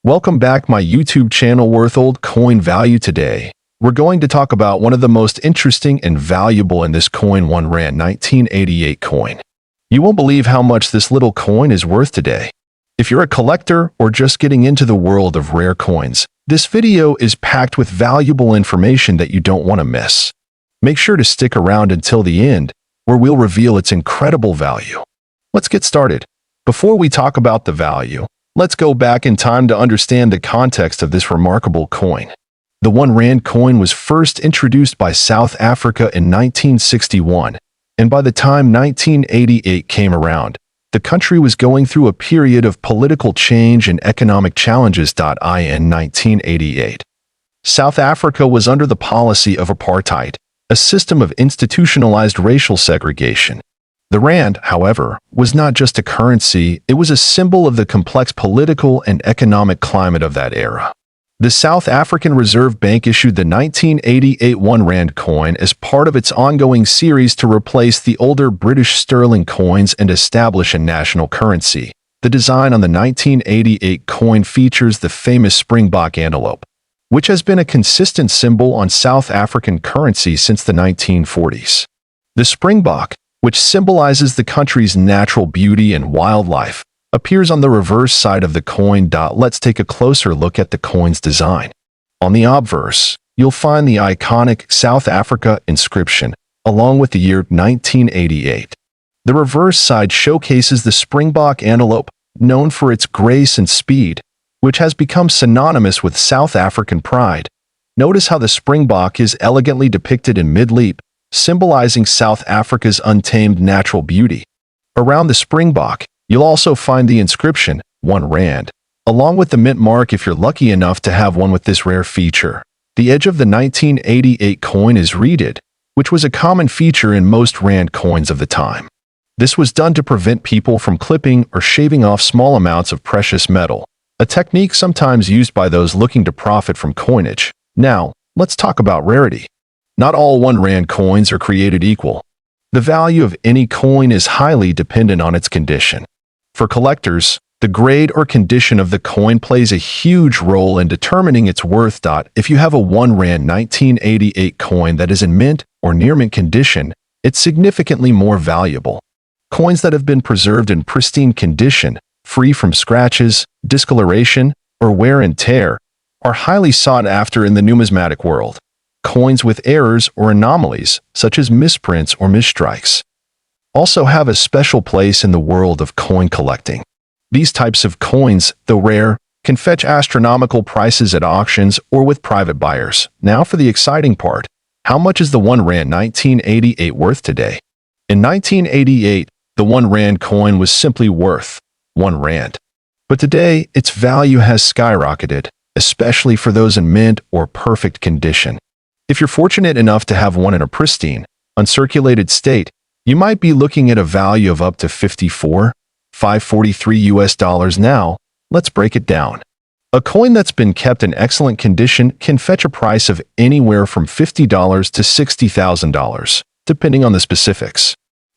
Welcome back my YouTube channel Worth Old Coin Value. Today, we're going to talk about one of the most interesting and valuable in this coin, 1 Rand 1988 coin. You won't believe how much this little coin is worth today. If you're a collector or just getting into the world of rare coins, this video is packed with valuable information that you don't want to miss. Make sure to stick around until the end, where we'll reveal its incredible value. Let's get started. Before we talk about the value, let's go back in time to understand the context of this remarkable coin. The 1 Rand coin was first introduced by South Africa in 1961, and by the time 1988 came around, the country was going through a period of political change and economic challenges. In 1988, South Africa was under the policy of apartheid, a system of institutionalized racial segregation. The rand, however, was not just a currency, it was a symbol of the complex political and economic climate of that era. The South African Reserve Bank issued the 1988 1 Rand coin as part of its ongoing series to replace the older British sterling coins and establish a national currency. The design on the 1988 coin features the famous Springbok antelope, which has been a consistent symbol on South African currency since the 1940s. The Springbok, which symbolizes the country's natural beauty and wildlife, appears on the reverse side of the coin. Let's take a closer look at the coin's design. On the obverse, you'll find the iconic South Africa inscription, along with the year 1988. The reverse side showcases the Springbok antelope, known for its grace and speed, which has become synonymous with South African pride. Notice how the Springbok is elegantly depicted in mid-leap, symbolizing South Africa's untamed natural beauty. Around the Springbok, you'll also find the inscription, 1 Rand, along with the mint mark if you're lucky enough to have one with this rare feature. The edge of the 1988 coin is reeded, which was a common feature in most Rand coins of the time. This was done to prevent people from clipping or shaving off small amounts of precious metal, a technique sometimes used by those looking to profit from coinage. Now, let's talk about rarity. Not all 1 Rand coins are created equal. The value of any coin is highly dependent on its condition. For collectors, the grade or condition of the coin plays a huge role in determining its worth. If you have a 1 Rand 1988 coin that is in mint or near mint condition, it's significantly more valuable. Coins that have been preserved in pristine condition, free from scratches, discoloration, or wear and tear, are highly sought after in the numismatic world. Coins with errors or anomalies, such as misprints or misstrikes, also have a special place in the world of coin collecting. These types of coins, though rare, can fetch astronomical prices at auctions or with private buyers. Now for the exciting part. How much is the 1 Rand 1988 worth today? In 1988, the 1 Rand coin was simply worth 1 Rand. But today, its value has skyrocketed, especially for those in mint or perfect condition. If you're fortunate enough to have one in a pristine, uncirculated state, you might be looking at a value of up to $54,543 now. Let's break it down. A coin that's been kept in excellent condition can fetch a price of anywhere from $50 to $60,000, depending on the specifics.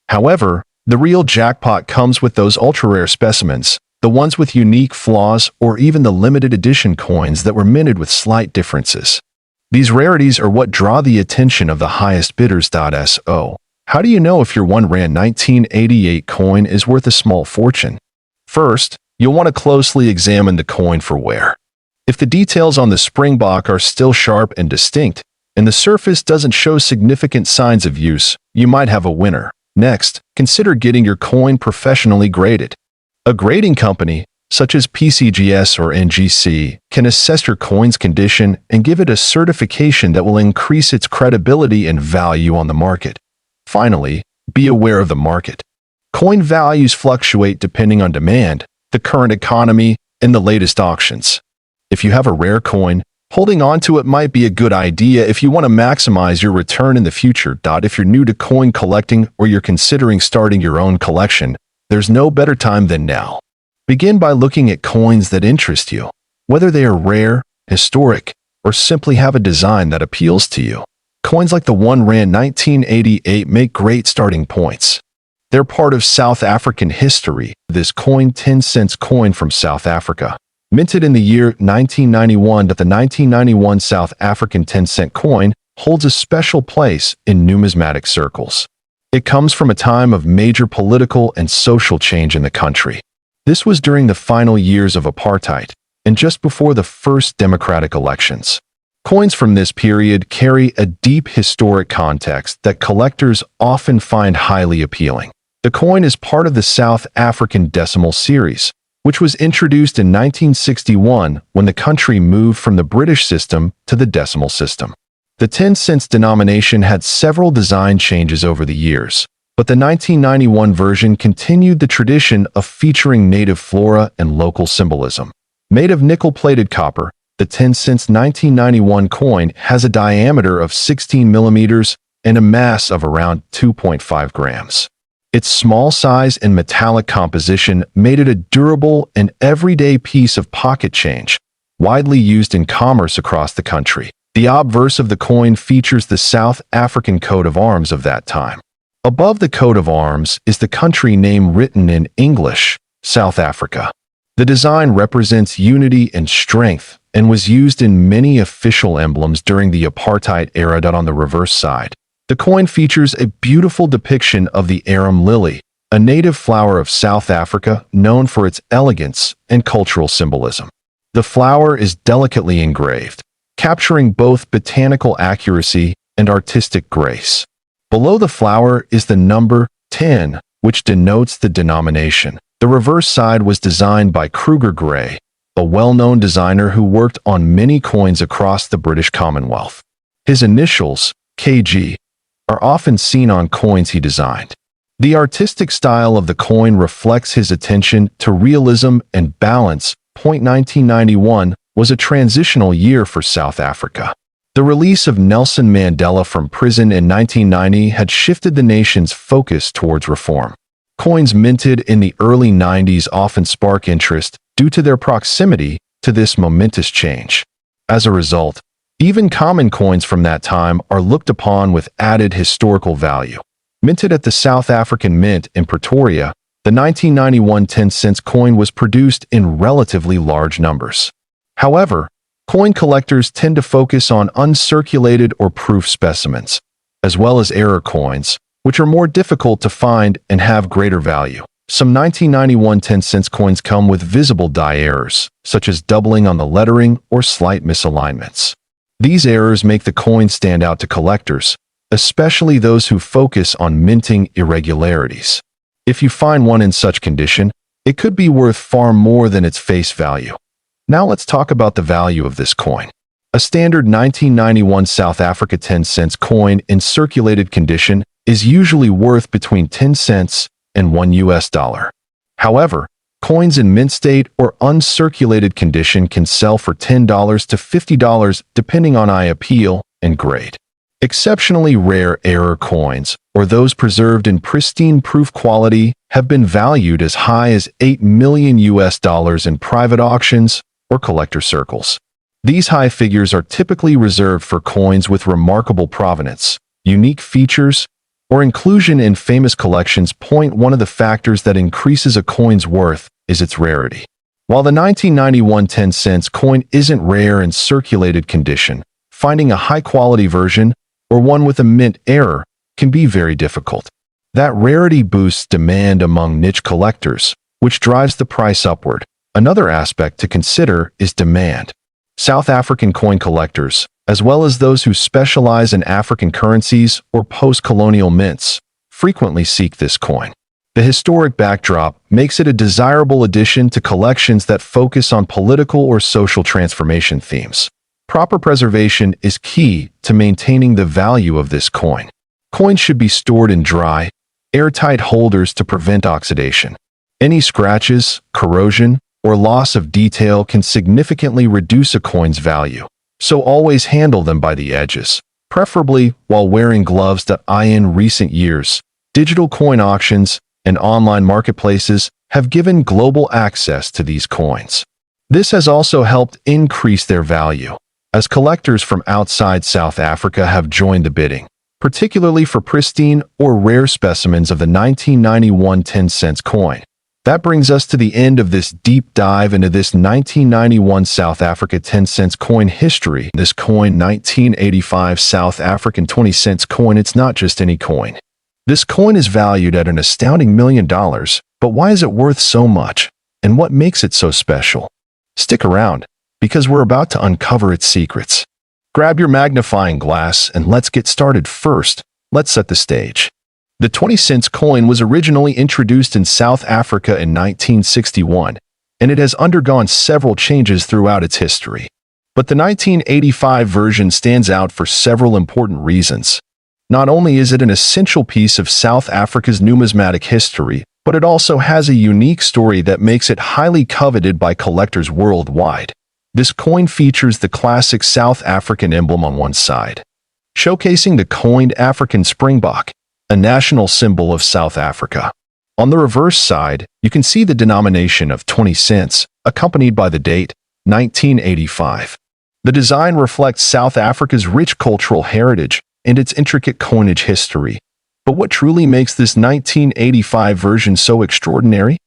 However, the real jackpot comes with those ultra-rare specimens, the ones with unique flaws or even the limited edition coins that were minted with slight differences. These rarities are what draw the attention of the highest bidders. So, how do you know if your 1 Rand 1988 coin is worth a small fortune? First, you'll want to closely examine the coin for wear. If the details on the Springbok are still sharp and distinct, and the surface doesn't show significant signs of use, you might have a winner. Next, consider getting your coin professionally graded. A grading company, such as PCGS or NGC, can assess your coin's condition and give it a certification that will increase its credibility and value on the market. Finally, be aware of the market. Coin values fluctuate depending on demand, the current economy, and the latest auctions. If you have a rare coin, holding on to it might be a good idea if you want to maximize your return in the future. If you're new to coin collecting or you're considering starting your own collection, there's no better time than now. Begin by looking at coins that interest you, whether they are rare, historic, or simply have a design that appeals to you. Coins like the 1 Rand 1988 make great starting points. They're part of South African history. This coin, 10 cents coin from South Africa, Minted in the year 1991, the 1991 South African 10-cent coin holds a special place in numismatic circles. It comes from a time of major political and social change in the country. This was during the final years of apartheid and just before the first democratic elections. Coins from this period carry a deep historic context that collectors often find highly appealing. The coin is part of the South African decimal series, which was introduced in 1961 when the country moved from the British system to the decimal system. The 10 cents denomination had several design changes over the years, but the 1991 version continued the tradition of featuring native flora and local symbolism. Made of nickel-plated copper, the 10 cents 1991 coin has a diameter of 16 millimeters and a mass of around 2.5 grams. Its small size and metallic composition made it a durable and everyday piece of pocket change, widely used in commerce across the country. The obverse of the coin features the South African coat of arms of that time. Above the coat of arms is the country name written in English, South Africa. The design represents unity and strength and was used in many official emblems during the apartheid era. On the reverse side, the coin features a beautiful depiction of the arum lily, a native flower of South Africa known for its elegance and cultural symbolism. The flower is delicately engraved, capturing both botanical accuracy and artistic grace. Below the flower is the number 10, which denotes the denomination. The reverse side was designed by Kruger Gray, a well-known designer who worked on many coins across the British Commonwealth. His initials, KG, are often seen on coins he designed. The artistic style of the coin reflects his attention to realism and balance. 1991 was a transitional year for South Africa. The release of Nelson Mandela from prison in 1990 had shifted the nation's focus towards reform. Coins minted in the early 90s often spark interest due to their proximity to this momentous change. As a result, even common coins from that time are looked upon with added historical value. Minted at the South African Mint in Pretoria, the 1991 10-cent coin was produced in relatively large numbers. However, coin collectors tend to focus on uncirculated or proof specimens, as well as error coins, which are more difficult to find and have greater value. Some 1991 10-cent coins come with visible die errors, such as doubling on the lettering or slight misalignments. These errors make the coin stand out to collectors, especially those who focus on minting irregularities. If you find one in such condition, it could be worth far more than its face value. Now let's talk about the value of this coin. A standard 1991 South Africa 10-cent coin in circulated condition is usually worth between 10 cents and $1. However, coins in mint state or uncirculated condition can sell for $10 to $50 depending on eye appeal and grade. Exceptionally rare error coins, or those preserved in pristine proof quality, have been valued as high as $8 million in private auctions or collector circles. These high figures are typically reserved for coins with remarkable provenance, unique features, or inclusion in famous collections. One of the factors that increases a coin's worth is its rarity. While the 1991 10-cent coin isn't rare in circulated condition, finding a high-quality version or one with a mint error can be very difficult. That rarity boosts demand among niche collectors, which drives the price upward. Another aspect to consider is demand. South African coin collectors, as well as those who specialize in African currencies or post-colonial mints, frequently seek this coin. The historic backdrop makes it a desirable addition to collections that focus on political or social transformation themes. Proper preservation is key to maintaining the value of this coin. Coins should be stored in dry, airtight holders to prevent oxidation. Any scratches, corrosion, or loss of detail can significantly reduce a coin's value, so always handle them by the edges, preferably while wearing gloves. In recent years, digital coin auctions and online marketplaces have given global access to these coins. This has also helped increase their value, as collectors from outside South Africa have joined the bidding, particularly for pristine or rare specimens of the 1991 10-cent coin. That brings us to the end of this deep dive into this 1991 South Africa 10 cents coin history. This coin, 1985 South African 20 cents coin, it's not just any coin. This coin is valued at an astounding $1 million, but why is it worth so much? And what makes it so special? Stick around, because we're about to uncover its secrets. Grab your magnifying glass and let's get started. First, let's set the stage. The 20 cents coin was originally introduced in South Africa in 1961, and it has undergone several changes throughout its history. But the 1985 version stands out for several important reasons. Not only is it an essential piece of South Africa's numismatic history, but it also has a unique story that makes it highly coveted by collectors worldwide. This coin features the classic South African emblem on one side, showcasing the coined African springbok, a national symbol of South Africa. On the reverse side, you can see the denomination of 20 cents, accompanied by the date, 1985. The design reflects South Africa's rich cultural heritage and its intricate coinage history. But what truly makes this 1985 version so extraordinary?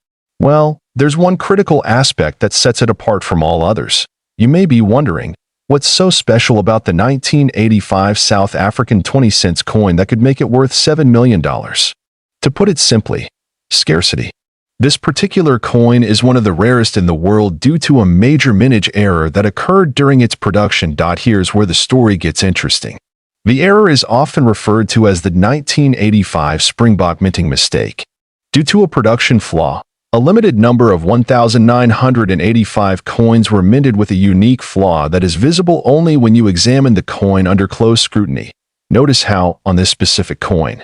Well, there's one critical aspect that sets it apart from all others. You may be wondering, what's so special about the 1985 South African 20 cents coin that could make it worth $7 million? To put it simply, scarcity. This particular coin is one of the rarest in the world due to a major mintage error that occurred during its production. Here's where the story gets interesting. The error is often referred to as the 1985 Springbok minting mistake. Due to a production flaw, a limited number of 1,985 coins were minted with a unique flaw that is visible only when you examine the coin under close scrutiny. Notice how, on this specific coin,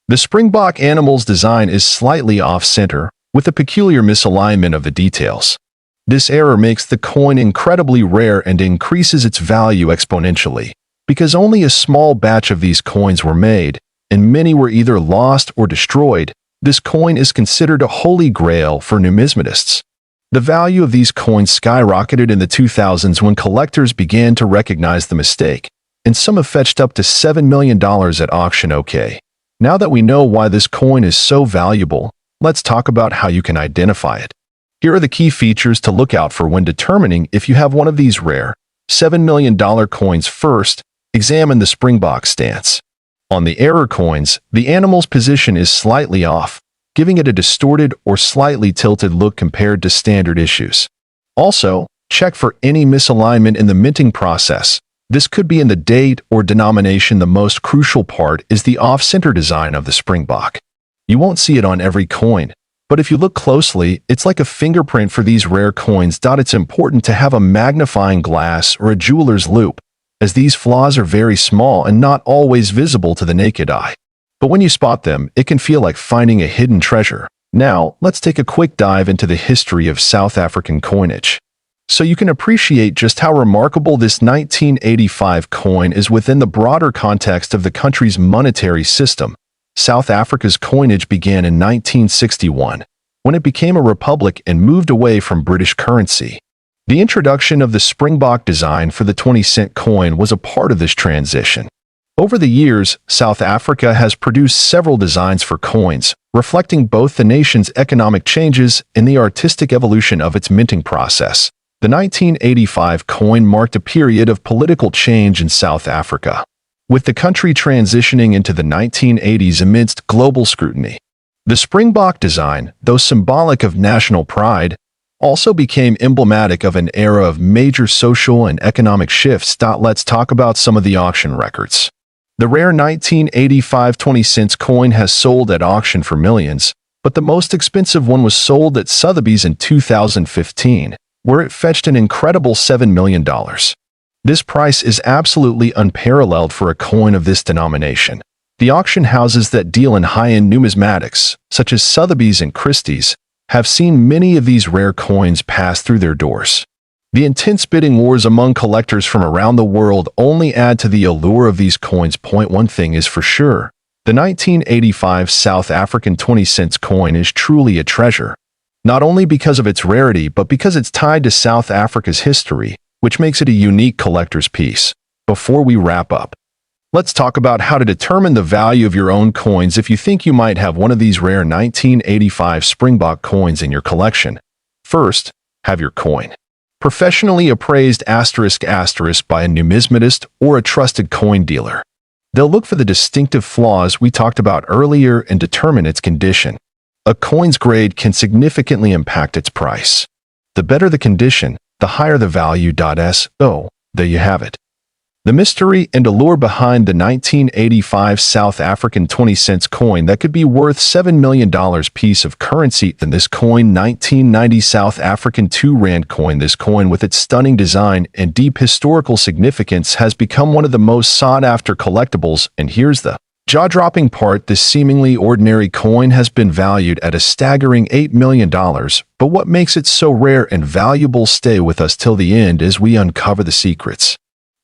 the Springbok animal's design is slightly off-center, with a peculiar misalignment of the details. This error makes the coin incredibly rare and increases its value exponentially, because only a small batch of these coins were made, and many were either lost or destroyed. This coin is considered a holy grail for numismatists. The value of these coins skyrocketed in the 2000s when collectors began to recognize the mistake, and some have fetched up to $7 million at auction. Okay, now that we know why this coin is so valuable, let's talk about how you can identify it. Here are the key features to look out for when determining if you have one of these rare $7 million coins. First, examine the Springbok stance. On the error coins, the animal's position is slightly off, giving it a distorted or slightly tilted look compared to standard issues. Also, check for any misalignment in the minting process. This could be in the date or denomination. The most crucial part is the off-center design of the Springbok. You won't see it on every coin, but if you look closely, it's like a fingerprint for these rare coins. It's important to have a magnifying glass or a jeweler's loupe, as these flaws are very small and not always visible to the naked eye. But when you spot them, it can feel like finding a hidden treasure. Now, let's take a quick dive into the history of South African coinage, so you can appreciate just how remarkable this 1985 coin is within the broader context of the country's monetary system. South Africa's coinage began in 1961, when it became a republic and moved away from British currency. The introduction of the Springbok design for the 20-cent coin was a part of this transition. Over the years, South Africa has produced several designs for coins, reflecting both the nation's economic changes and the artistic evolution of its minting process. The 1985 coin marked a period of political change in South Africa, with the country transitioning into the 1980s amidst global scrutiny. The Springbok design, though symbolic of national pride, also became emblematic of an era of major social and economic shifts. Let's talk about some of the auction records. The rare 1985 20 cents coin has sold at auction for millions, but the most expensive one was sold at Sotheby's in 2015, where it fetched an incredible $7 million. This price is absolutely unparalleled for a coin of this denomination. The auction houses that deal in high-end numismatics, such as Sotheby's and Christie's, have seen many of these rare coins pass through their doors. The intense bidding wars among collectors from around the world only add to the allure of these coins. One thing is for sure, the 1985 South African 20 cents coin is truly a treasure, not only because of its rarity but because it's tied to South Africa's history, which makes it a unique collector's piece. Before we wrap up, Let's talk about how to determine the value of your own coins if you think you might have one of these rare 1985 Springbok coins in your collection. First, have your coin professionally appraised *** by a numismatist or a trusted coin dealer. They'll look for the distinctive flaws we talked about earlier and determine its condition. A coin's grade can significantly impact its price. The better the condition, the higher the value. So, there you have it. The mystery and allure behind the 1985 South African 20-cent coin that could be worth $7 million piece of currency. Then this coin, 1990 South African 2 Rand coin. This coin, with its stunning design and deep historical significance, has become one of the most sought-after collectibles. And here's the jaw-dropping part: this seemingly ordinary coin has been valued at a staggering $8 million. But what makes it so rare and valuable? Stay with us till the end as we uncover the secrets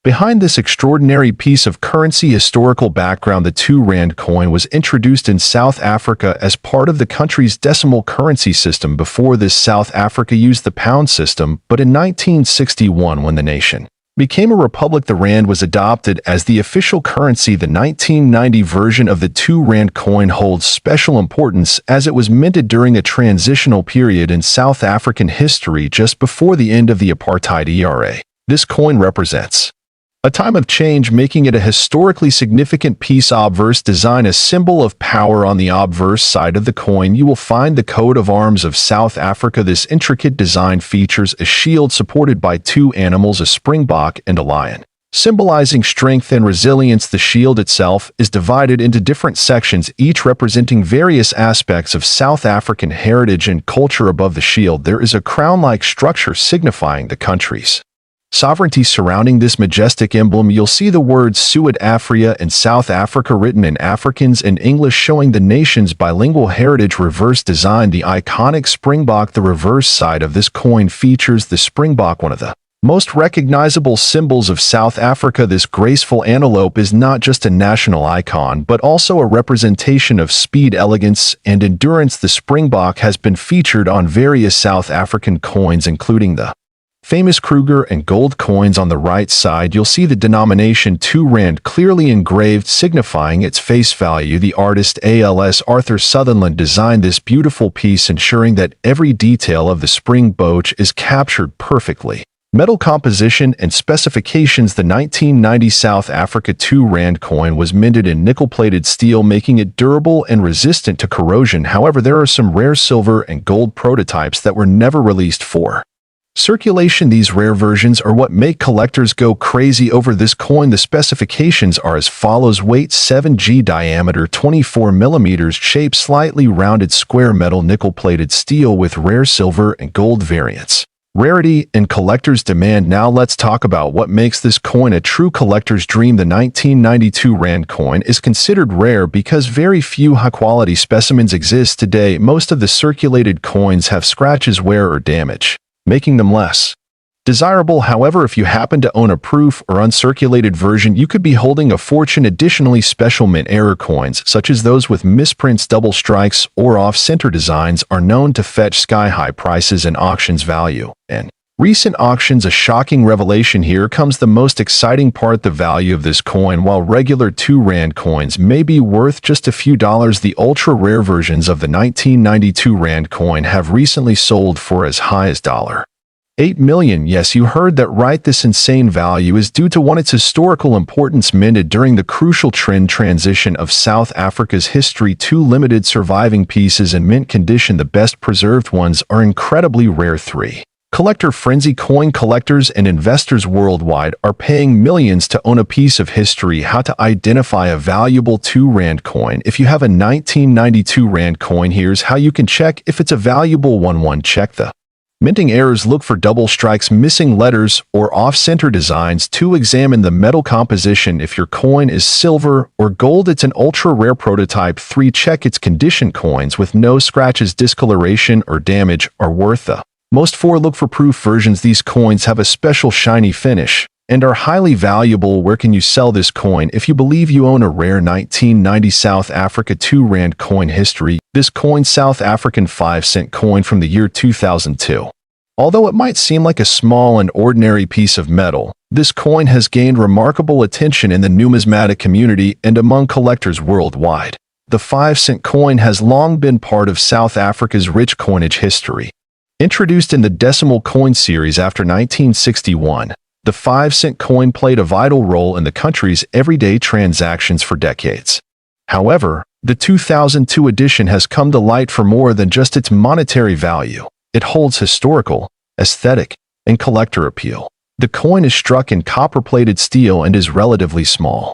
behind this extraordinary piece of currency. Historical background: the 2 Rand coin was introduced in South Africa as part of the country's decimal currency system. Before this, South Africa used the pound system, but in 1961, when the nation became a republic, the rand was adopted as the official currency. The 1990 version of the 2 Rand coin holds special importance as it was minted during a transitional period in South African history just before the end of the apartheid era. This coin represents a time of change, making it a historically significant piece. Obverse design: a symbol of power. On the obverse side of the coin, you will find the coat of arms of South Africa. This intricate design features a shield supported by 2 animals, a springbok and a lion, symbolizing strength and resilience. The shield itself is divided into different sections, each representing various aspects of South African heritage and culture. Above the shield, there is a crown-like structure signifying the country's sovereignty. Surrounding this majestic emblem, you'll see the words Suid-Afrika and South Africa written in Afrikaans and English, showing the nation's bilingual heritage. Reverse design: the iconic springbok. The reverse side of this coin features the springbok, one of the most recognizable symbols of South Africa. This graceful antelope is not just a national icon, but also a representation of speed, elegance, and endurance. The springbok has been featured on various South African coins, including the famous Kruger and gold coins. On the right side, you'll see the denomination 2 Rand clearly engraved, signifying its face value. The artist ALS Arthur Sutherland designed this beautiful piece, ensuring that every detail of the springbok is captured perfectly. Metal composition and specifications: the 1990 South Africa 2 Rand coin was minted in nickel-plated steel, making it durable and resistant to corrosion. However, there are some rare silver and gold prototypes that were never released for circulation. These rare versions are what make collectors go crazy over this coin. The specifications are as follows: weight 7g, diameter 24 mm, shape slightly rounded square, metal, nickel-plated steel with rare silver and gold variants. Rarity and collector's demand. Now let's talk about what makes this coin a true collector's dream. The 1992 Rand coin is considered rare because very few high-quality specimens exist today. Most of the circulated coins have scratches, wear, or damage, making them less desirable. However, if you happen to own a proof or uncirculated version, you could be holding a fortune. Additionally, special mint error coins, such as those with misprints, double strikes, or off-center designs, are known to fetch sky-high prices in auctions. Value and recent auctions: a shocking revelation. Here comes the most exciting part: the value of this coin. While regular 2 Rand coins may be worth just a few dollars, the ultra-rare versions of the 1992 Rand coin have recently sold for as high as $8 million. Yes, you heard that right. This insane value is due to one, its historical importance, minted during the crucial trend transition of South Africa's history. 2 limited surviving pieces in mint condition. The best preserved ones are incredibly rare. 3 collector frenzy: coin collectors and investors worldwide are paying millions to own a piece of history. How to identify a valuable 2 Rand coin? If you have a 1992 Rand coin, here's how you can check if it's a valuable one. 1. Check the minting errors. Look for double strikes, missing letters, or off-center designs. 2. Examine the metal composition. If your coin is silver or gold, it's an ultra-rare prototype. 3. Check its condition. Coins with no scratches, discoloration, or damage are worth the most. 4. Look for proof versions. These coins have a special shiny finish and are highly valuable. Where can you sell this coin? If you believe you own a rare 1990 South Africa 2 Rand coin. History: this coin, South African 5-cent coin from the year 2002. Although it might seem like a small and ordinary piece of metal, This coin has gained remarkable attention in the numismatic community and among collectors worldwide. The 5-cent coin has long been part of South Africa's rich coinage history. Introduced in the decimal coin series after 1961, the 5-cent coin played a vital role in the country's everyday transactions for decades. However, the 2002 edition has come to light for more than just its monetary value. It holds historical, aesthetic, and collector appeal. The coin is struck in copper-plated steel and is relatively small,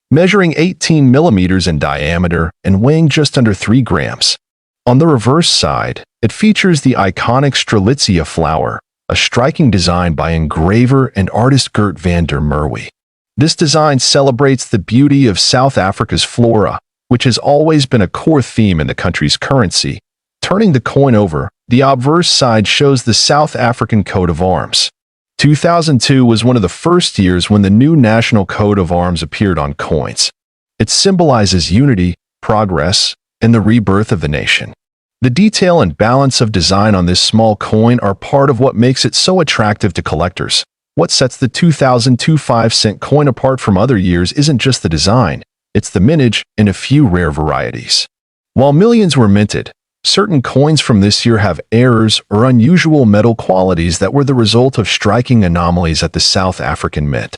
measuring 18 millimeters in diameter and weighing just under 3 grams. On the reverse side, it features the iconic Strelitzia flower, a striking design by engraver and artist Gert van der Merwe. This design celebrates the beauty of South Africa's flora, which has always been a core theme in the country's currency. Turning the coin over, the obverse side shows the South African coat of arms. 2002 was one of the first years when the new national coat of arms appeared on coins. It symbolizes unity, progress, and the rebirth of the nation. The detail and balance of design on this small coin are part of what makes it so attractive to collectors. What sets the 2002 5-cent coin apart from other years isn't just the design, it's the mintage and a few rare varieties. While millions were minted, certain coins from this year have errors or unusual metal qualities that were the result of striking anomalies at the South African Mint.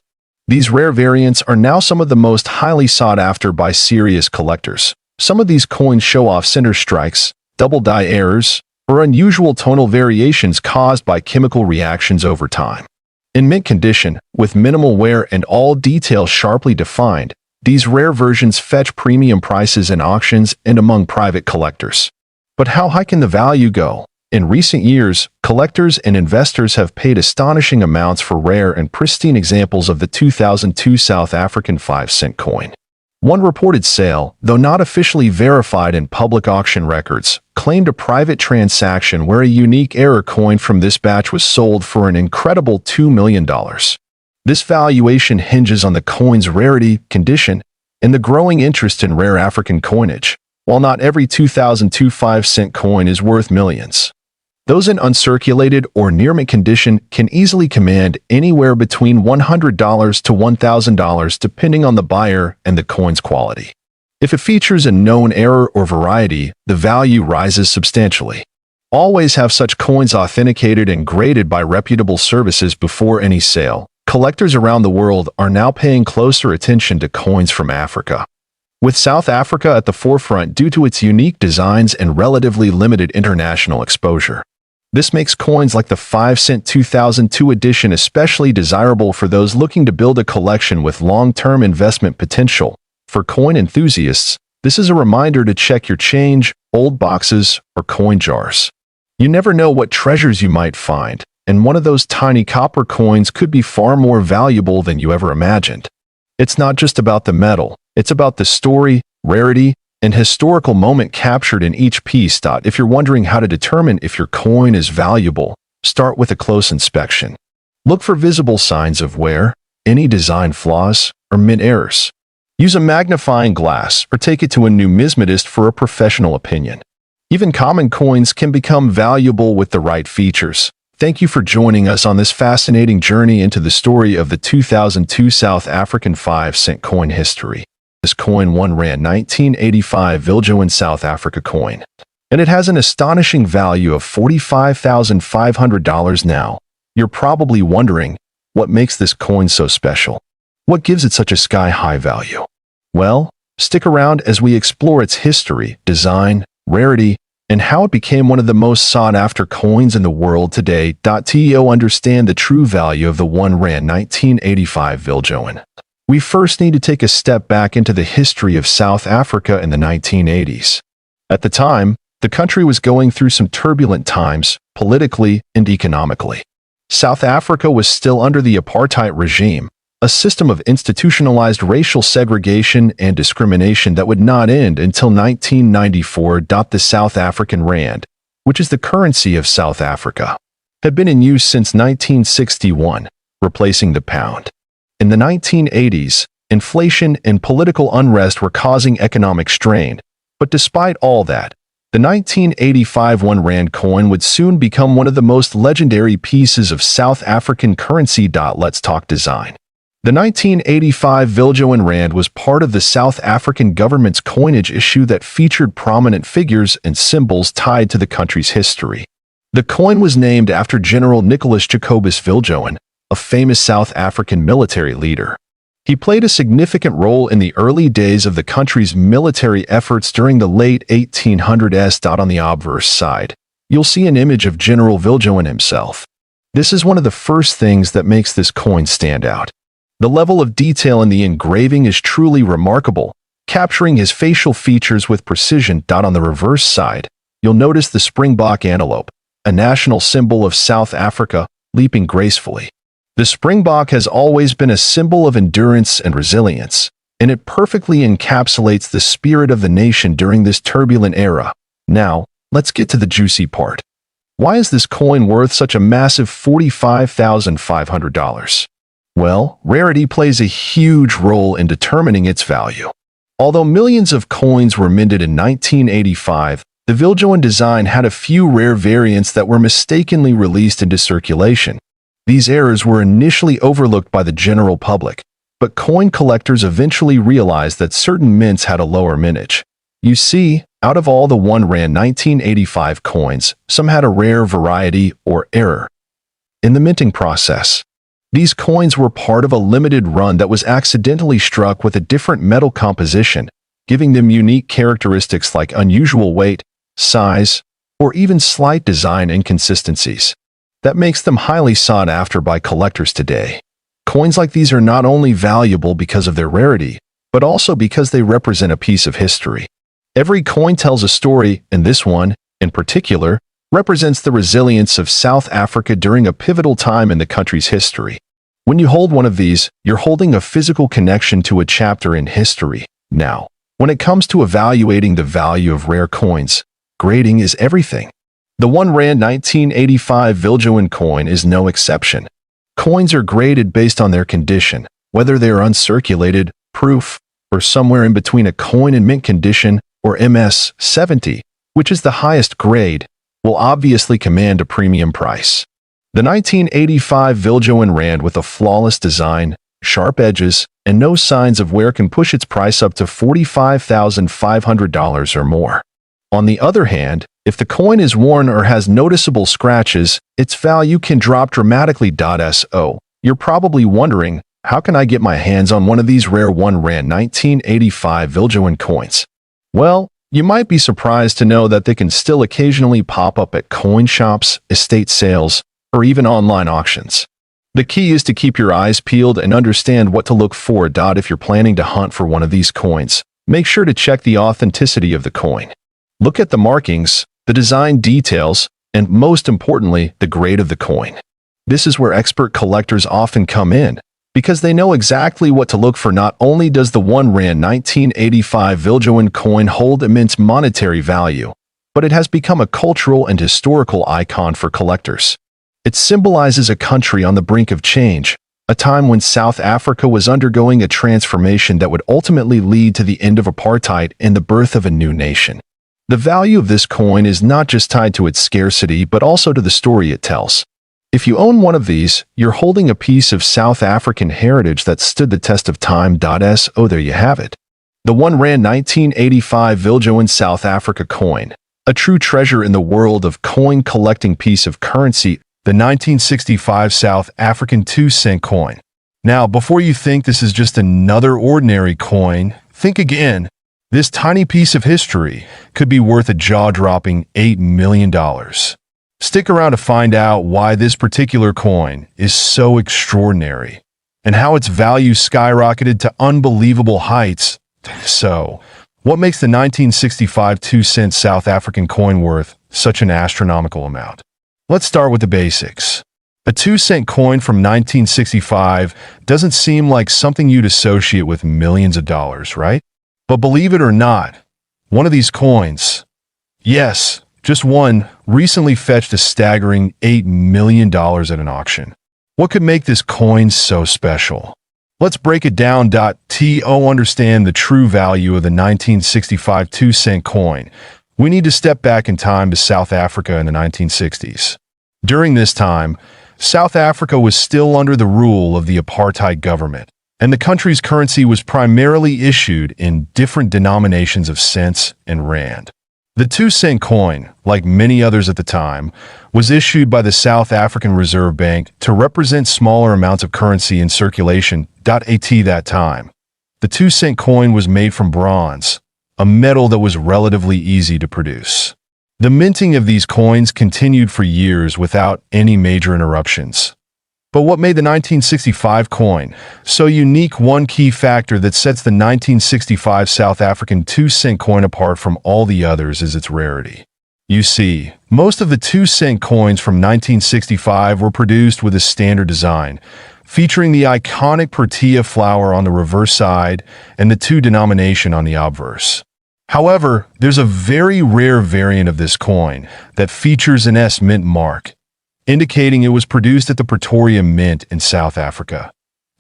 These rare variants are now some of the most highly sought after by serious collectors. Some of these coins show off center strikes, double die errors, or unusual tonal variations caused by chemical reactions over time. In mint condition, with minimal wear and all details sharply defined, these rare versions fetch premium prices in auctions and among private collectors. But how high can the value go? In recent years, collectors and investors have paid astonishing amounts for rare and pristine examples of the 2002 South African 5-cent coin. One reported sale, though not officially verified in public auction records, claimed a private transaction where a unique error coin from this batch was sold for an incredible $2 million. This valuation hinges on the coin's rarity, condition, and the growing interest in rare African coinage. While not every 2002 5-cent coin is worth millions, those in uncirculated or near-mint condition can easily command anywhere between $100 to $1,000 depending on the buyer and the coin's quality. If it features a known error or variety, the value rises substantially. Always have such coins authenticated and graded by reputable services before any sale. Collectors around the world are now paying closer attention to coins from Africa, with South Africa at the forefront due to its unique designs and relatively limited international exposure. This makes coins like the 5-cent 2002 edition especially desirable for those looking to build a collection with long-term investment potential. For coin enthusiasts, this is a reminder to check your change, old boxes, or coin jars. You never know what treasures you might find, and one of those tiny copper coins could be far more valuable than you ever imagined. It's not just about the metal, it's about the story, rarity, and historical moment captured in each piece. If you're wondering how to determine if your coin is valuable, start with a close inspection. Look for visible signs of wear, any design flaws, or mint errors. Use a magnifying glass or take it to a numismatist for a professional opinion. Even common coins can become valuable with the right features. Thank you for joining us on this fascinating journey into the story of the 2002 South African 5-cent coin history. This coin ran 1985 Viljoen South Africa coin, and it has an astonishing value of $45,500 now. You're probably wondering, what makes this coin so special? What gives it such a sky-high value? Well, stick around as we explore its history, design, rarity, and how it became one of the most sought-after coins in the world today. To understand the true value of the rand 1985 Viljoen, we first need to take a step back into the history of South Africa in the 1980s. At the time, the country was going through some turbulent times, politically and economically. South Africa was still under the apartheid regime, a system of institutionalized racial segregation and discrimination that would not end until 1994. The South African rand, which is the currency of South Africa, had been in use since 1961, replacing the pound. In the 1980s, inflation and political unrest were causing economic strain, but despite all that, The 1985 1 Rand coin would soon become one of the most legendary pieces of South African currency. Let's talk design. The 1985 Viljoen Rand was part of the South African government's coinage issue that featured prominent figures and symbols tied to the country's history. The coin was named after General Nicholas Jacobus Viljoen, a famous South African military leader. He played a significant role in the early days of the country's military efforts during the late 1800s. On the obverse side, you'll see an image of General Viljoen himself. This is one of the first things that makes this coin stand out. The level of detail in the engraving is truly remarkable, capturing his facial features with precision. On the reverse side, you'll notice the springbok antelope, a national symbol of South Africa, leaping gracefully. The springbok has always been a symbol of endurance and resilience, and it perfectly encapsulates the spirit of the nation during this turbulent era. Now, let's get to the juicy part. Why is this coin worth such a massive $45,500? Well, rarity plays a huge role in determining its value. Although millions of coins were minted in 1985, the Viljoen design had a few rare variants that were mistakenly released into circulation. These errors were initially overlooked by the general public, but coin collectors eventually realized that certain mints had a lower mintage. You see, out of all the 1 Rand 1985 coins, some had a rare variety or error in the minting process. These coins were part of a limited run that was accidentally struck with a different metal composition, giving them unique characteristics like unusual weight, size, or even slight design inconsistencies. That makes them highly sought after by collectors today. Coins like these are not only valuable because of their rarity, but also because they represent a piece of history. Every coin tells a story, and this one, in particular, represents the resilience of South Africa during a pivotal time in the country's history. When you hold one of these, you're holding a physical connection to a chapter in history. Now, when it comes to evaluating the value of rare coins, grading is everything. The 1 Rand 1985 Viljoen coin is no exception. Coins are graded based on their condition, whether they are uncirculated, proof, or somewhere in between a coin in mint condition, or MS 70, which is the highest grade, will obviously command a premium price. The 1985 Viljoen Rand with a flawless design, sharp edges, and no signs of wear can push its price up to $45,500 or more. On the other hand, if the coin is worn or has noticeable scratches, its value can drop dramatically. So, you're probably wondering, how can I get my hands on one of these rare 1 Rand 1985 Viljoen coins? Well, you might be surprised to know that they can still occasionally pop up at coin shops, estate sales, or even online auctions. The key is to keep your eyes peeled and understand what to look for. If you're planning to hunt for one of these coins, make sure to check the authenticity of the coin. Look at the markings, the design details, and most importantly, the grade of the coin. This is where expert collectors often come in, because they know exactly what to look for. Not only does the 1 Rand 1985 Viljoen coin hold immense monetary value, but it has become a cultural and historical icon for collectors. It symbolizes a country on the brink of change, a time when South Africa was undergoing a transformation that would ultimately lead to the end of apartheid and the birth of a new nation. The value of this coin is not just tied to its scarcity but also to the story it tells. If you own one of these, you're holding a piece of South African heritage that stood the test of time. So there you have it. The 1 Rand 1985 Viljoen South Africa coin, a true treasure in the world of coin collecting piece of currency, the 1965 South African 2-cent coin. Now, before you think this is just another ordinary coin, think again. This tiny piece of history could be worth a jaw-dropping $8 million. Stick around to find out why this particular coin is so extraordinary and how its value skyrocketed to unbelievable heights. So, what makes the 1965 2-cent South African coin worth such an astronomical amount? Let's start with the basics. A 2-cent coin from 1965 doesn't seem like something you'd associate with millions of dollars, right? But believe it or not, one of these coins, yes, just one, recently fetched a staggering $8 million at an auction. What could make this coin so special? Let's break it down. To understand the true value of the 1965 2-cent coin, We need to step back in time to South Africa in the 1960s. During this time, South Africa was still under the rule of the apartheid government, and the country's currency was primarily issued in different denominations of cents and rand. The 2-cent coin, like many others at the time, was issued by the South African Reserve Bank to represent smaller amounts of currency in circulation. At that time, the 2-cent coin was made from bronze, a metal that was relatively easy to produce. The minting of these coins continued for years without any major interruptions. But what made the 1965 coin so unique, one key factor that sets the 1965 South African 2-cent coin apart from all the others is its rarity. You see, most of the 2-cent coins from 1965 were produced with a standard design, featuring the iconic protea flower on the reverse side and the 2 denomination on the obverse. However, there's a very rare variant of this coin that features an S mint mark, indicating it was produced at the Pretoria Mint in South Africa.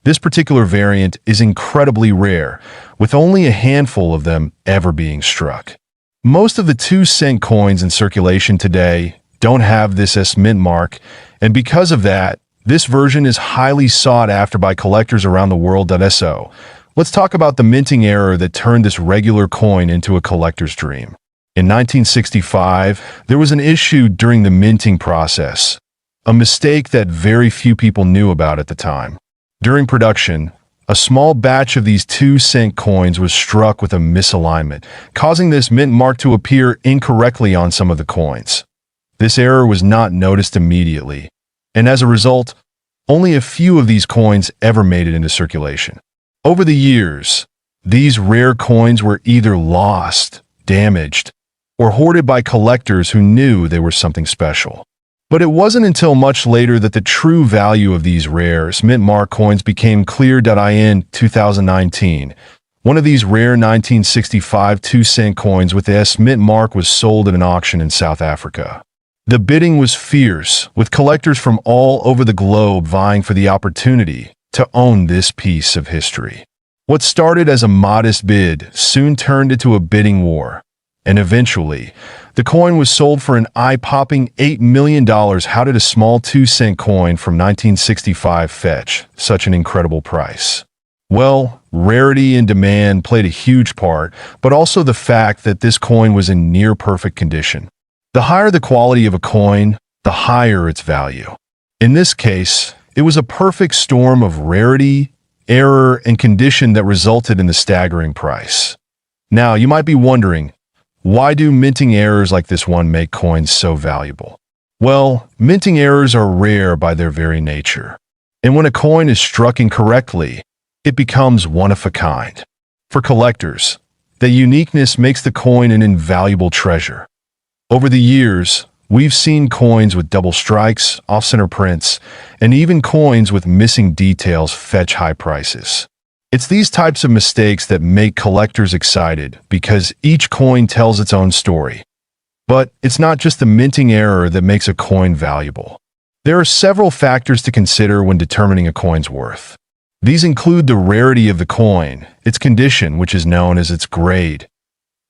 This particular variant is incredibly rare, with only a handful of them ever being struck. Most of the 2-cent coins in circulation today don't have this S mint mark, and because of that, this version is highly sought after by collectors around the world. So, let's talk about the minting error that turned this regular coin into a collector's dream. In 1965, there was an issue during the minting process, a mistake that very few people knew about at the time. During production, a small batch of these 2-cent coins was struck with a misalignment, causing this mint mark to appear incorrectly on some of the coins. This error was not noticed immediately, and as a result, only a few of these coins ever made it into circulation. Over the years, these rare coins were either lost, damaged, or hoarded by collectors who knew they were something special. But it wasn't until much later that the true value of these rare mint mark coins became clear. In 2019, one of these rare 1965 2-cent coins with the S mint mark was sold at an auction in South Africa. The bidding was fierce, with collectors from all over the globe vying for the opportunity to own this piece of history. What started as a modest bid soon turned into a bidding war, and eventually, the coin was sold for an eye-popping $8 million. How did a small 2-cent coin from 1965 fetch such an incredible price? Well, rarity and demand played a huge part, but also the fact that this coin was in near-perfect condition. The higher the quality of a coin, the higher its value. In this case, it was a perfect storm of rarity, error, and condition that resulted in the staggering price. Now, you might be wondering, why do minting errors like this one make coins so valuable? Well, minting errors are rare by their very nature. And when a coin is struck incorrectly, it becomes one of a kind. For collectors, the uniqueness makes the coin an invaluable treasure. Over the years, we've seen coins with double strikes, off-center prints, and even coins with missing details fetch high prices. It's these types of mistakes that make collectors excited because each coin tells its own story. But it's not just the minting error that makes a coin valuable. There are several factors to consider when determining a coin's worth. These include the rarity of the coin, its condition, which is known as its grade,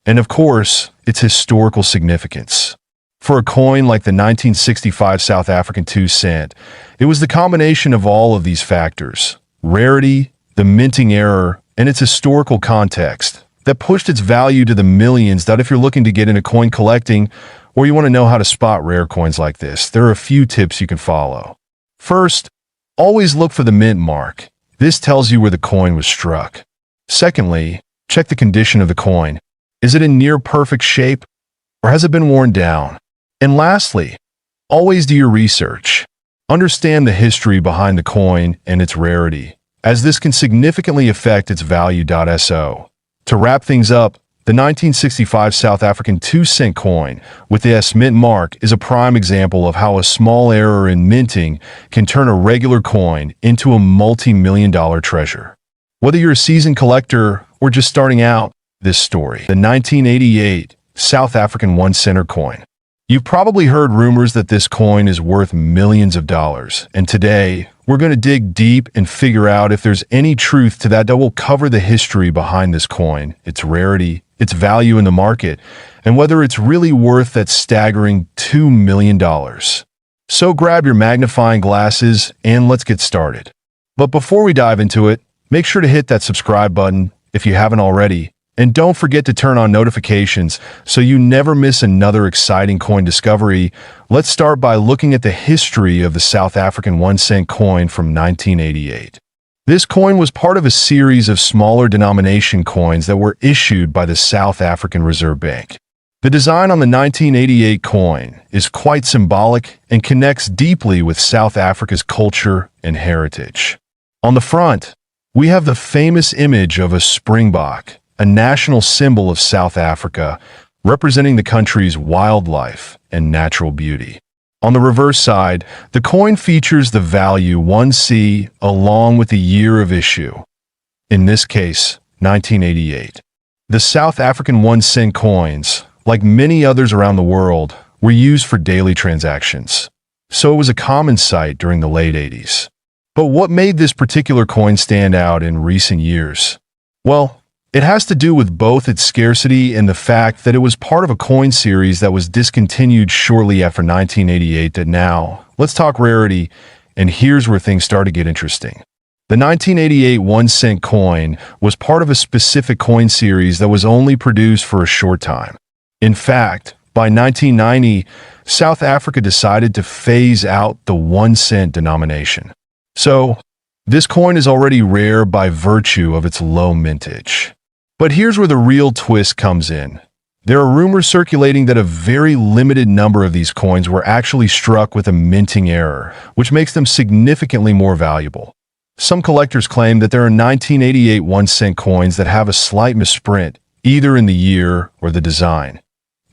and of course, its historical significance. For a coin like the 1965 South African 2-cent, it was the combination of all of these factors, rarity, the minting error, and its historical context, that pushed its value to the millions. If you're looking to get into coin collecting, or you want to know how to spot rare coins like this, there are a few tips you can follow. First, always look for the mint mark. This tells you where the coin was struck. Secondly, check the condition of the coin. Is it in near perfect shape, or has it been worn down? And lastly, always do your research. Understand the history behind the coin and its rarity, as this can significantly affect its value. So, to wrap things up, the 1965 South African 2-cent coin with the S mint mark is a prime example of how a small error in minting can turn a regular coin into a multi-million-dollar treasure. Whether you're a seasoned collector or just starting out, this story, the 1988 South African 1-center coin. You've probably heard rumors that this coin is worth millions of dollars, and today, we're We're going to dig deep and figure out if there's any truth to that will cover the history behind this coin, its rarity, its value in the market, and whether it's really worth that staggering $2 million. So grab your magnifying glasses and let's get started. But before we dive into it, make sure to hit that subscribe button if you haven't already, and don't forget to turn on notifications so you never miss another exciting coin discovery. Let's start by looking at the history of the South African 1-cent coin from 1988. This coin was part of a series of smaller denomination coins that were issued by the South African Reserve Bank. The design on the 1988 coin is quite symbolic and connects deeply with South Africa's culture and heritage. On the front, we have the famous image of a springbok, a national symbol of South Africa, representing the country's wildlife and natural beauty. On the reverse side, the coin features the value 1C along with the year of issue. In this case, 1988. The South African 1-cent coins, like many others around the world, were used for daily transactions, so it was a common sight during the late 80s. But what made this particular coin stand out in recent years? Well, it has to do with both its scarcity and the fact that it was part of a coin series that was discontinued shortly after 1988. Now, let's talk rarity, and here's where things start to get interesting. The 1988 1-cent coin was part of a specific coin series that was only produced for a short time. In fact, by 1990, South Africa decided to phase out the 1-cent denomination. So, this coin is already rare by virtue of its low mintage. But here's where the real twist comes in. There are rumors circulating that a very limited number of these coins were actually struck with a minting error, which makes them significantly more valuable. Some collectors claim that there are 1988 1-cent coins that have a slight misprint, either in the year or the design,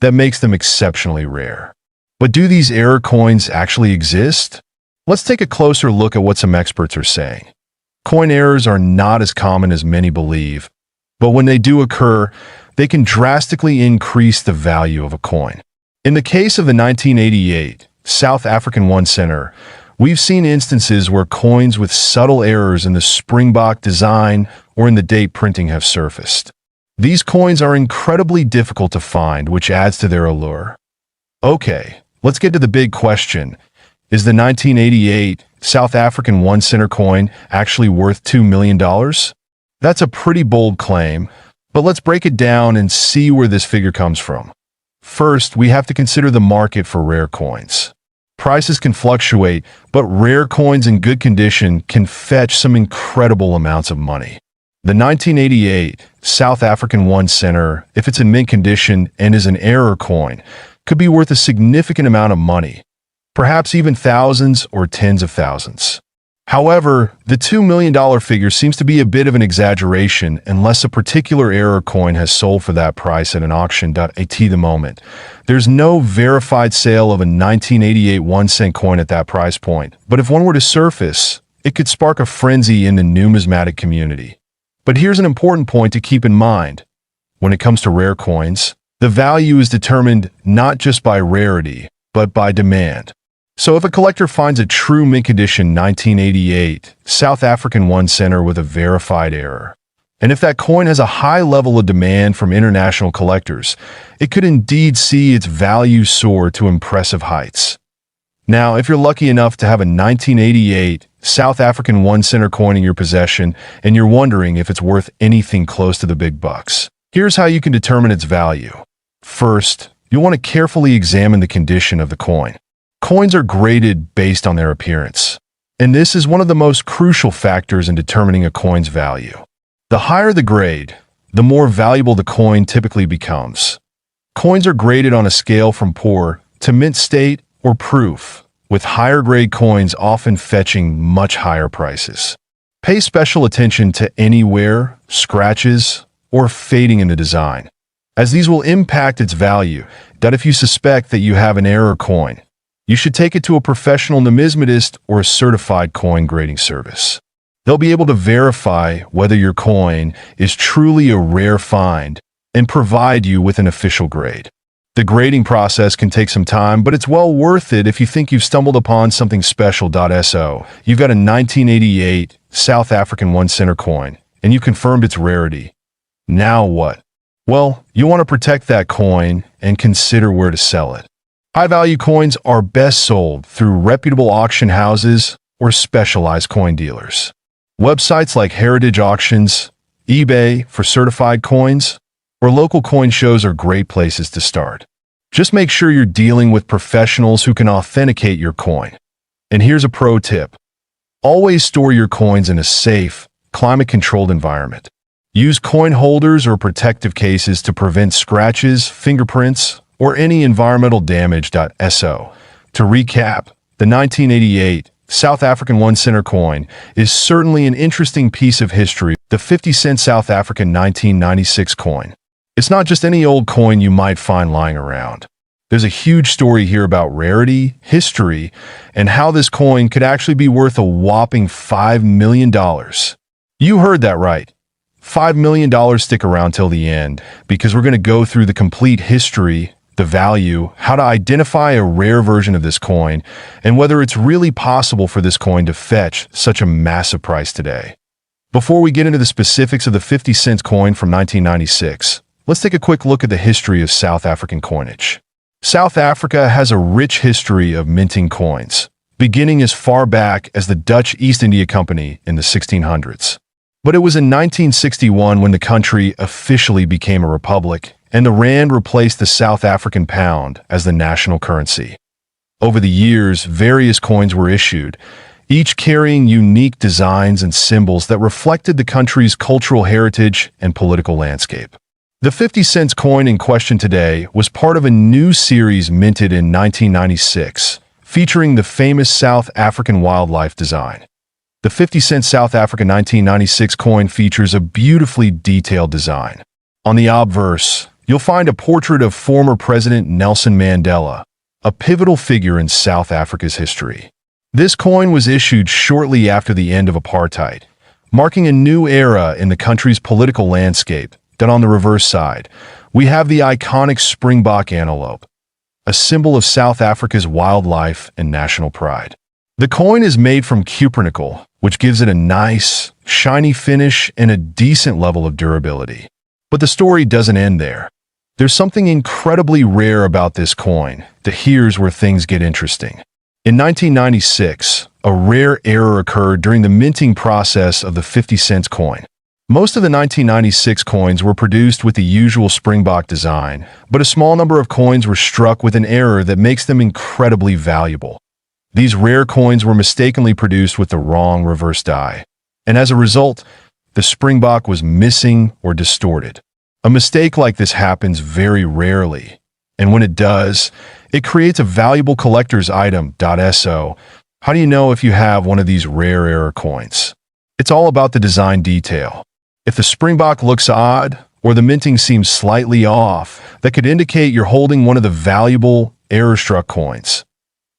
that makes them exceptionally rare. But do these error coins actually exist? Let's take a closer look at what some experts are saying. Coin errors are not as common as many believe, but when they do occur, they can drastically increase the value of a coin. In the case of the 1988 South African 1-center, we've seen instances where coins with subtle errors in the springbok design or in the date printing have surfaced. These coins are incredibly difficult to find, which adds to their allure. Okay, let's get to the big question. Is the 1988 South African 1-center coin actually worth $2 million? That's a pretty bold claim, but let's break it down and see where this figure comes from. First, we have to consider the market for rare coins. Prices can fluctuate, but rare coins in good condition can fetch some incredible amounts of money. The 1988 South African 1-center, if it's in mint condition and is an error coin, could be worth a significant amount of money, perhaps even thousands or tens of thousands. However, the $2 million figure seems to be a bit of an exaggeration unless a particular error coin has sold for that price at an auction. At the moment, there's no verified sale of a 1988 1-cent coin at that price point, but if one were to surface, it could spark a frenzy in the numismatic community. But here's an important point to keep in mind. When it comes to rare coins, the value is determined not just by rarity, but by demand. So if a collector finds a true mint condition 1988 South African 1-center with a verified error, and if that coin has a high level of demand from international collectors, it could indeed see its value soar to impressive heights. Now, if you're lucky enough to have a 1988 South African 1-center coin in your possession and you're wondering if it's worth anything close to the big bucks, here's how you can determine its value. First, you'll want to carefully examine the condition of the coin. Coins are graded based on their appearance, and this is one of the most crucial factors in determining a coin's value. The higher the grade, the more valuable the coin typically becomes. Coins are graded on a scale from poor to mint state or proof, with higher grade coins often fetching much higher prices. Pay special attention to any wear, scratches, or fading in the design, as these will impact its value. If you suspect that you have an error coin, you should take it to a professional numismatist or a certified coin grading service. They'll be able to verify whether your coin is truly a rare find and provide you with an official grade. The grading process can take some time, but it's well worth it if you think you've stumbled upon something special. So, you've got a 1988 South African 1 center coin, and you confirmed its rarity. Now what? Well, you want to protect that coin and consider where to sell it. High-value coins are best sold through reputable auction houses or specialized coin dealers. Websites like Heritage Auctions, eBay for certified coins, or local coin shows are great places to start. Just make sure you're dealing with professionals who can authenticate your coin. And here's a pro tip. Always store your coins in a safe, climate-controlled environment. Use coin holders or protective cases to prevent scratches, fingerprints, or any environmental damage. So, to recap, the 1988 South African 1 center coin is certainly an interesting piece of history. The 50-cent South African 1996 coin. It's not just any old coin you might find lying around. There's a huge story here about rarity, history, and how this coin could actually be worth a whopping $5 million. You heard that right. $5 million. Stick around till the end, because we're going to go through the complete history, the value, how to identify a rare version of this coin, and whether it's really possible for this coin to fetch such a massive price today. Before we get into the specifics of the 50-cent coin from 1996, let's take a quick look at the history of South African coinage. South Africa has a rich history of minting coins, beginning as far back as the Dutch East India Company in the 1600s. But it was in 1961 when the country officially became a republic, and the rand replaced the South African pound as the national currency. Over the years, various coins were issued, each carrying unique designs and symbols that reflected the country's cultural heritage and political landscape. The 50-cent coin in question today was part of a new series minted in 1996, featuring the famous South African wildlife design. The 50-cent South African 1996 coin features a beautifully detailed design. On the obverse, you'll find a portrait of former President Nelson Mandela, a pivotal figure in South Africa's history. This coin was issued shortly after the end of apartheid, marking a new era in the country's political landscape. Then on the reverse side, we have the iconic springbok antelope, a symbol of South Africa's wildlife and national pride. The coin is made from cupronickel, which gives it a nice, shiny finish and a decent level of durability. But the story doesn't end there. There's something incredibly rare about this coin. Here's where things get interesting. In 1996, a rare error occurred during the minting process of the 50-cent coin. Most of the 1996 coins were produced with the usual springbok design, but a small number of coins were struck with an error that makes them incredibly valuable. These rare coins were mistakenly produced with the wrong reverse die, and as a result, the springbok was missing or distorted. A mistake like this happens very rarely, and when it does, it creates a valuable collector's item. So, how do you know if you have one of these rare error coins? It's all about the design detail. If the springbok looks odd, or the minting seems slightly off, that could indicate you're holding one of the valuable error-struck coins.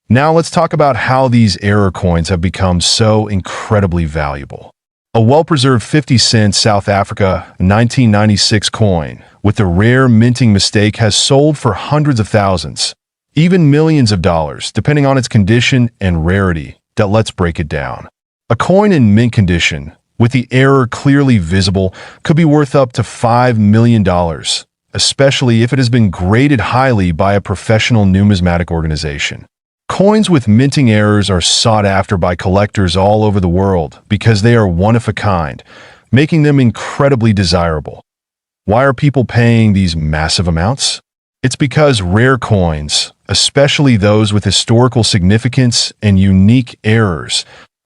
Now let's talk about how these error coins have become so incredibly valuable. A well-preserved 50-cent South Africa 1996 coin with the rare minting mistake has sold for hundreds of thousands, even millions of dollars, depending on its condition and rarity. Let's break it down. A coin in mint condition, with the error clearly visible, could be worth up to $5 million, especially if it has been graded highly by a professional numismatic organization. Coins with minting errors are sought after by collectors all over the world because they are one of a kind, making them incredibly desirable. Why are people paying these massive amounts? It's because rare coins, especially those with historical significance and unique errors,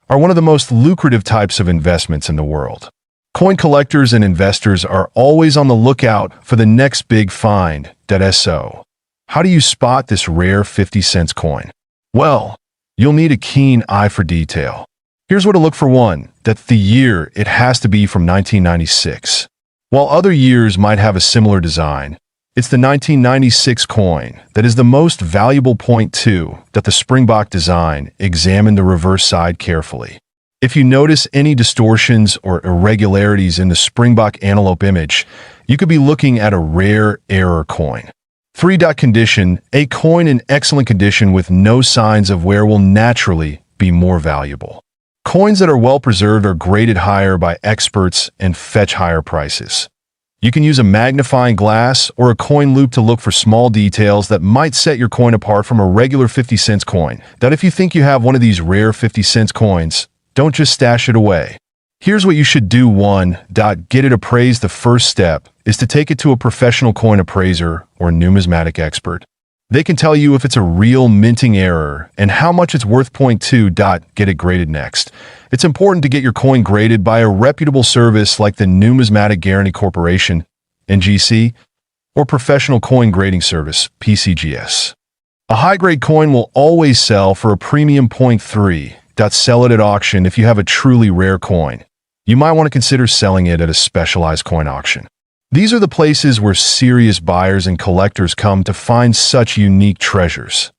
are one of the most lucrative types of investments in the world. Coin collectors and investors are always on the lookout for the next big find. So, how do you spot this rare 50-cent coin? Well, you'll need a keen eye for detail. Here's where to look for one. The year, it has to be from 1996. While other years might have a similar design, it's the 1996 coin that is the most valuable. Point 2, that the springbok design. Examine the reverse side carefully. If you notice any distortions or irregularities in the springbok antelope image, you could be looking at a rare error coin. 3. Condition. A coin in excellent condition with no signs of wear will naturally be more valuable. Coins that are well preserved are graded higher by experts and fetch higher prices. You can use a magnifying glass or a coin loop to look for small details that might set your coin apart from a regular 50-cent coin. That if you think you have one of these rare 50-cent coins, don't just stash it away. Here's what you should do. 1. Get it appraised. The first step is to take it to a professional coin appraiser or numismatic expert. They can tell you if it's a real minting error and how much it's worth. 2. Get it graded. Next, it's important to get your coin graded by a reputable service like the Numismatic Guarantee Corporation, NGC, or Professional Coin Grading Service, PCGS. A high-grade coin will always sell for a premium. 3. Sell it at auction. If you have a truly rare coin, you might want to consider selling it at a specialized coin auction. These are the places where serious buyers and collectors come to find such unique treasures.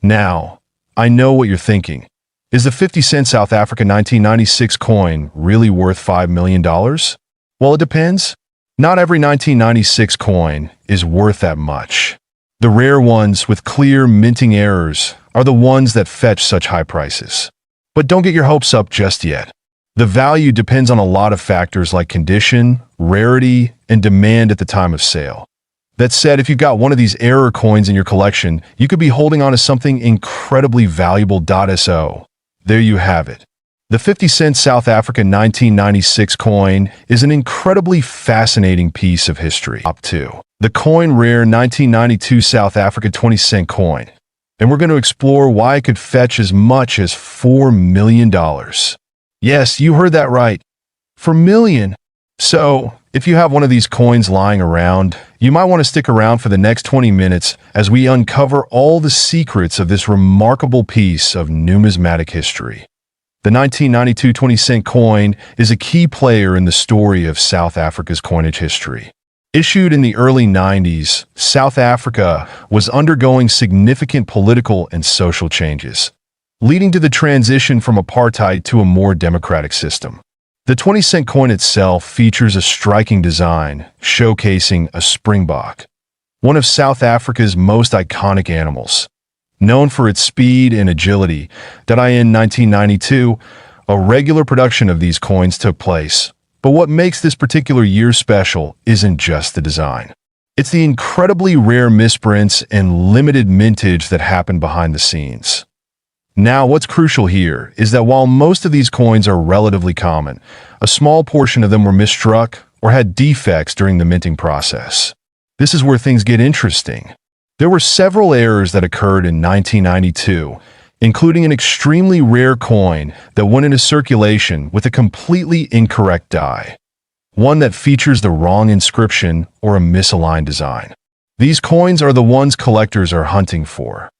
Now, I know what you're thinking. Is the 50-cent South Africa 1996 coin really worth $5 million? Well, it depends. Not every 1996 coin is worth that much. The rare ones with clear minting errors are the ones that fetch such high prices. But don't get your hopes up just yet. The value depends on a lot of factors like condition, rarity, and demand at the time of sale. That said, if you've got one of these error coins in your collection, you could be holding on to something incredibly valuable. So, there you have it. The 50-cent South Africa 1996 coin is an incredibly fascinating piece of history. Top 2. The coin rare 1992 South Africa 20-cent coin. And we're going to explore why it could fetch as much as $4 million. Yes, you heard that right. $4 million. So, if you have one of these coins lying around, you might want to stick around for the next 20 minutes as we uncover all the secrets of this remarkable piece of numismatic history. The 1992 20-cent coin is a key player in the story of South Africa's coinage history. Issued in the early 90s, South Africa was undergoing significant political and social changes, leading to the transition from apartheid to a more democratic system. The 20-cent coin itself features a striking design, showcasing a springbok, one of South Africa's most iconic animals. Known for its speed and agility, in 1992, a regular production of these coins took place. But what makes this particular year special isn't just the design. It's the incredibly rare misprints and limited mintage that happen behind the scenes. Now, what's crucial here is that while most of these coins are relatively common, a small portion of them were misstruck or had defects during the minting process. This is where things get interesting. There were several errors that occurred in 1992, including an extremely rare coin that went into circulation with a completely incorrect die, one that features the wrong inscription or a misaligned design. These coins are the ones collectors are hunting for.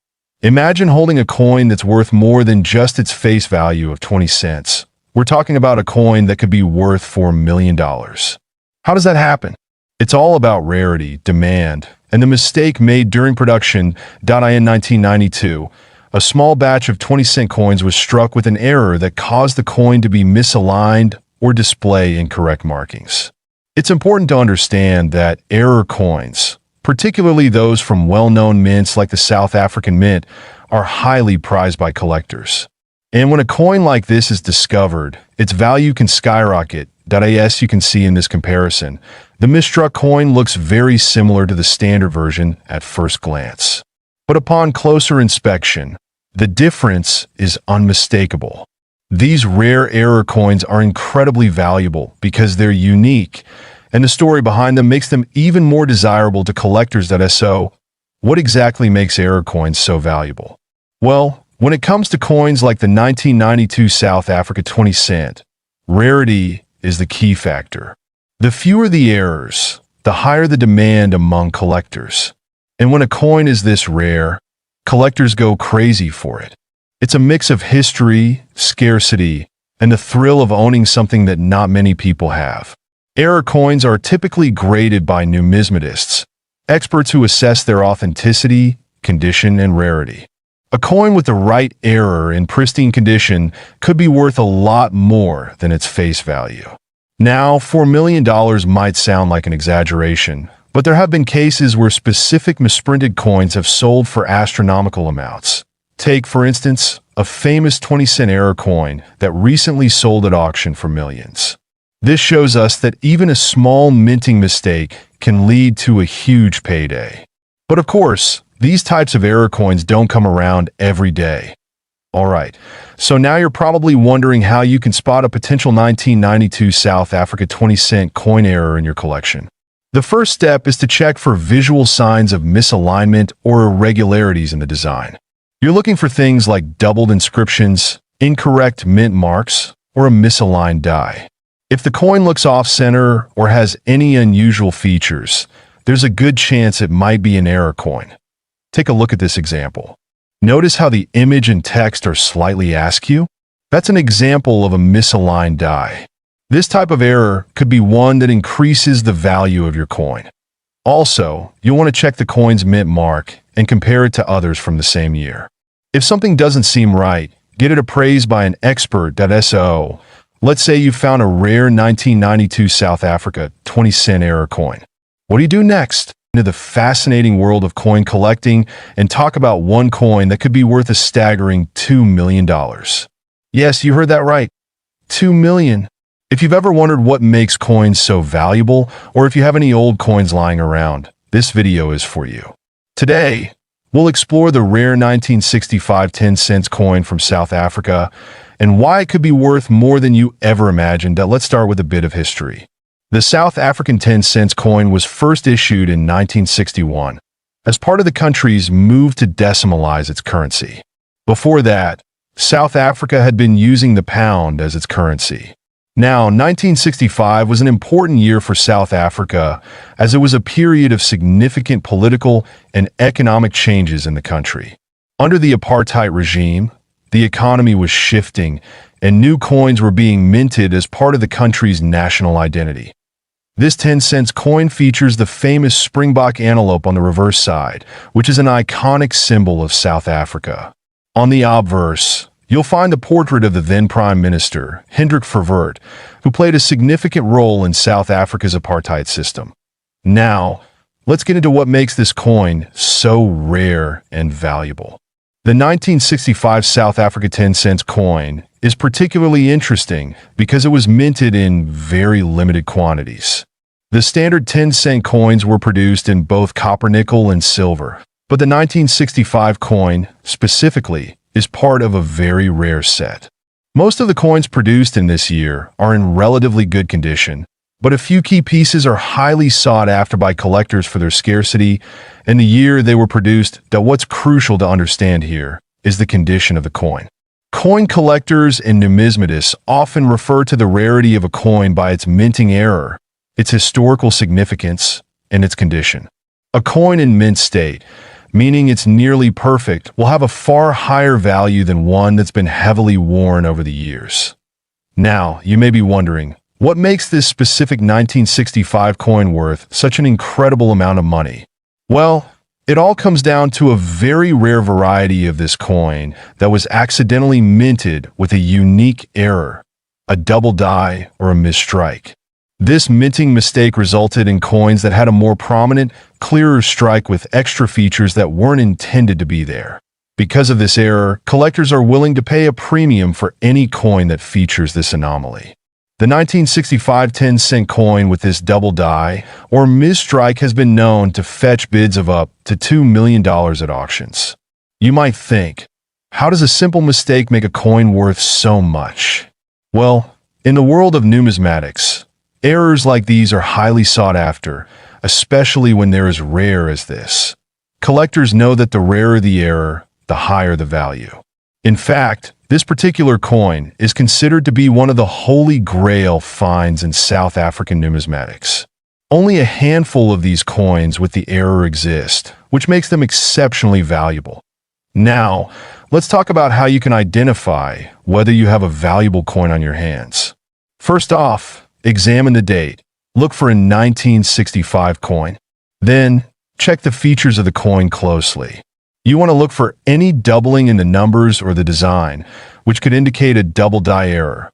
Imagine holding a coin that's worth more than just its face value of 20 cents. We're talking about a coin that could be worth $4 million. How does that happen? It's all about rarity, demand, and the mistake made during production. In 1992, a small batch of 20-cent coins was struck with an error that caused the coin to be misaligned or display incorrect markings. It's important to understand that error coins, particularly those from well-known mints like the South African Mint, are highly prized by collectors. And when a coin like this is discovered, its value can skyrocket. As you can see in this comparison, the misstruck coin looks very similar to the standard version at first glance. But upon closer inspection, the difference is unmistakable. These rare error coins are incredibly valuable because they're unique, and the story behind them makes them even more desirable to collectors. So, what exactly makes error coins so valuable? Well, when it comes to coins like the 1992 South Africa 20 cent, rarity is the key factor. The fewer the errors, the higher the demand among collectors. And when a coin is this rare, collectors go crazy for it. It's a mix of history, scarcity, and the thrill of owning something that not many people have. Error coins are typically graded by numismatists, experts who assess their authenticity, condition, and rarity. A coin with the right error in pristine condition could be worth a lot more than its face value. Now, $4 million might sound like an exaggeration, But there have been cases where specific misprinted coins have sold for astronomical amounts. Take, for instance, a famous 20-cent error coin that recently sold at auction for millions. This shows us that even a small minting mistake can lead to a huge payday. But of course, these types of error coins don't come around every day. Alright, so now you're probably wondering how you can spot a potential 1992 South Africa 20-cent coin error in your collection. The first step is to check for visual signs of misalignment or irregularities in the design. You're looking for things like doubled inscriptions, incorrect mint marks, or a misaligned die. If the coin looks off-center or has any unusual features, there's a good chance it might be an error coin. Take a look at this example. Notice how the image and text are slightly askew? That's an example of a misaligned die. This type of error could be one that increases the value of your coin. Also, you'll want to check the coin's mint mark and compare it to others from the same year. If something doesn't seem right, get it appraised by an expert.so. Let's say you found a rare 1992 South Africa 20-cent error coin. What do you do next? Into the fascinating world of coin collecting and talk about one coin that could be worth a staggering $2 million. Yes, you heard that right. $2 million. If you've ever wondered what makes coins so valuable, or if you have any old coins lying around, this video is for you. Today, we'll explore the rare 1965 10-cent coin from South Africa and why it could be worth more than you ever imagined. Let's start with a bit of history. The South African 10-cent coin was first issued in 1961 as part of the country's move to decimalize its currency. Before that, South Africa had been using the pound as its currency. Now, 1965 was an important year for South Africa as it was a period of significant political and economic changes in the country. Under the apartheid regime, the economy was shifting and new coins were being minted as part of the country's national identity. This 10-cent coin features the famous springbok antelope on the reverse side, which is an iconic symbol of South Africa. On the obverse, you'll find the portrait of the then Prime Minister, Hendrik Verwoerd, who played a significant role in South Africa's apartheid system. Now, let's get into what makes this coin so rare and valuable. The 1965 South Africa 10-cent coin is particularly interesting because it was minted in very limited quantities. The standard 10-cent coins were produced in both copper, nickel, and silver, but the 1965 coin, specifically, is part of a very rare set. Most of the coins produced in this year are in relatively good condition, but a few key pieces are highly sought after by collectors for their scarcity and the year they were produced. What's crucial to understand here is the condition of the coin. Coin collectors and numismatists often refer to the rarity of a coin by its minting error, its historical significance, and its condition. A coin in mint state, meaning it's nearly perfect, will have a far higher value than one that's been heavily worn over the years. Now, you may be wondering, what makes this specific 1965 coin worth such an incredible amount of money? Well, it all comes down to a very rare variety of this coin that was accidentally minted with a unique error, a double die or a misstrike. This minting mistake resulted in coins that had a more prominent, clearer strike with extra features that weren't intended to be there. Because of this error, collectors are willing to pay a premium for any coin that features this anomaly. The 1965 10-cent coin with this double die or misstrike has been known to fetch bids of up to $2 million at auctions. You might think, how does a simple mistake make a coin worth so much? Well, in the world of numismatics, errors like these are highly sought after, especially when they're as rare as this. Collectors know that the rarer the error, the higher the value. In fact, this particular coin is considered to be one of the holy grail finds in South African numismatics. Only a handful of these coins with the error exist, which makes them exceptionally valuable. Now, let's talk about how you can identify whether you have a valuable coin on your hands. First off, examine the date. Look for a 1965 coin. Then, check the features of the coin closely. You want to look for any doubling in the numbers or the design, which could indicate a double die error.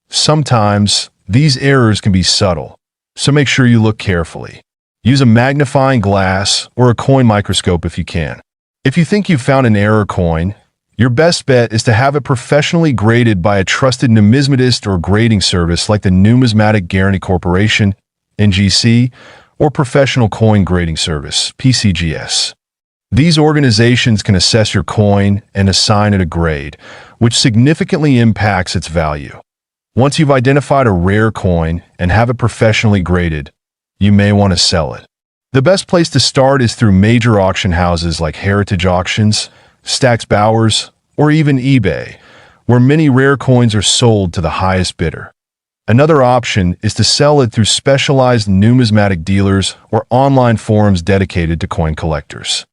Sometimes, these errors can be subtle, so make sure you look carefully. Use a magnifying glass or a coin microscope if you can. If you think you've found an error coin, your best bet is to have it professionally graded by a trusted numismatist or grading service like the Numismatic Guarantee Corporation, NGC, or Professional Coin Grading Service, PCGS. These organizations can assess your coin and assign it a grade, which significantly impacts its value. Once you've identified a rare coin and have it professionally graded, you may want to sell it. The best place to start is through major auction houses like Heritage Auctions, Stack's Bowers, or even eBay, where many rare coins are sold to the highest bidder. Another option is to sell it through specialized numismatic dealers or online forums dedicated to coin collectors.